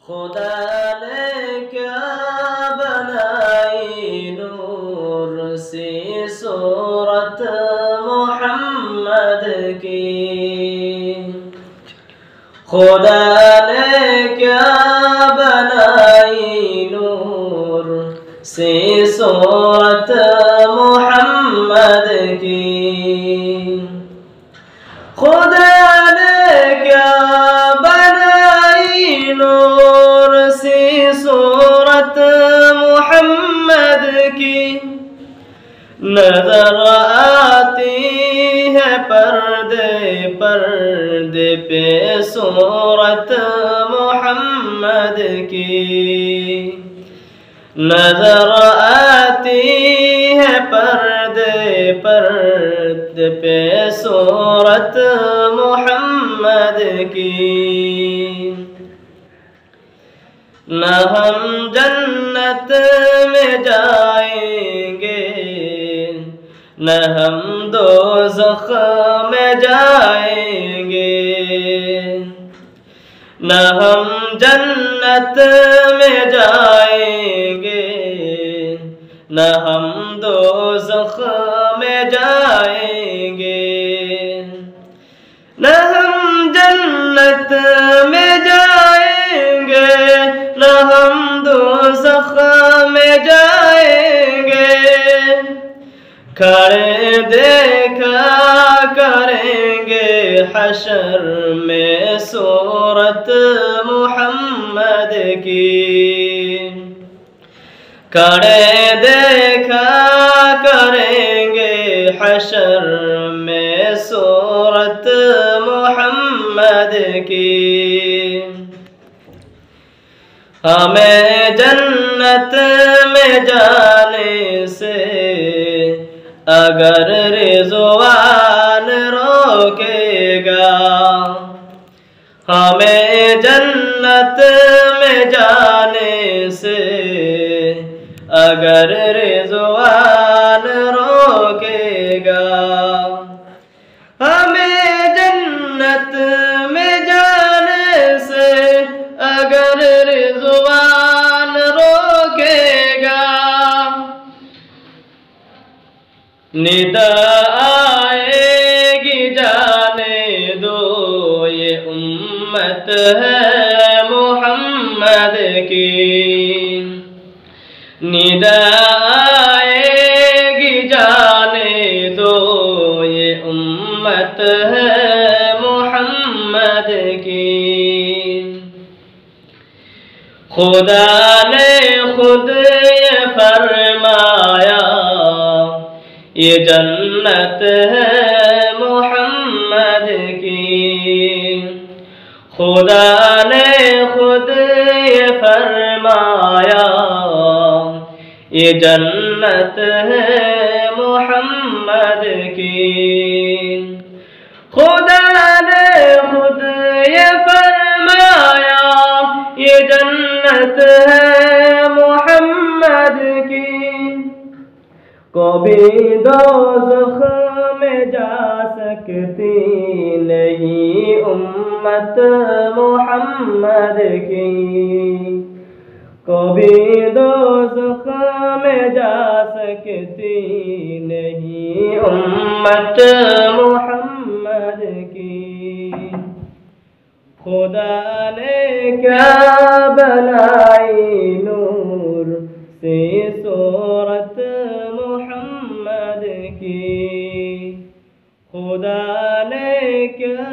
खुदा ने क्या बनाई नूर से सूरत मोहम्मद की। खुदा ने क्या बनाई नूर से सूरत मोहम्मद की। खुदा ने क्या बनाई नूर से सूरत मोहम्मद की। नजर आती है पर्दे पर्दे पे सूरत मोहम्मद की। नजर आती है पर्दे पर्दे पे सूरत मोहम्मद की। न हम जन्नत में जाएंगे न हम दोज़ख में जाएंगे। न हम जन्नत में जाएंगे न हम दोज़ख में जाएंगे। न हम जन्नत में जाएंगे न हम दोज़ख में जाएंगे। खड़े देखा करेंगे हशर में सूरत मोहम्मद की। खड़े देखा करेंगे हशर में सूरत मोहम्मद की। हमें जन्नत में जाने से अगर रिज़वान रोकेगा। हमें जन्नत में जाने से अगर रिज़वान रोकेगा। हमें जन्नत में जाने से अगर रिज़वान रोकेगा। निदा आएगी जाने दो ये उम्मत है मोहम्मद की। निदा आएगी जाने दो ये उम्मत है मोहम्मद की। खुदा ने खुद ये फरमाया ये जन्नत है मोहम्मद की। खुदा ने खुद ये फरमाया ये जन्नत है मोहम्मद की। खुदा ने खुद ये फरमाया ये जन्नत है मोहम्मद की। कभी दोज़ख में जा सकती नहीं उम्मत मोहम्मद की। कभी दोज़ख में जा सकती नहीं उम्मत मोहम्मद की। खुदा ने क्या बनाई नूर से सूरत मोहम्मद की। खुदा ने क्या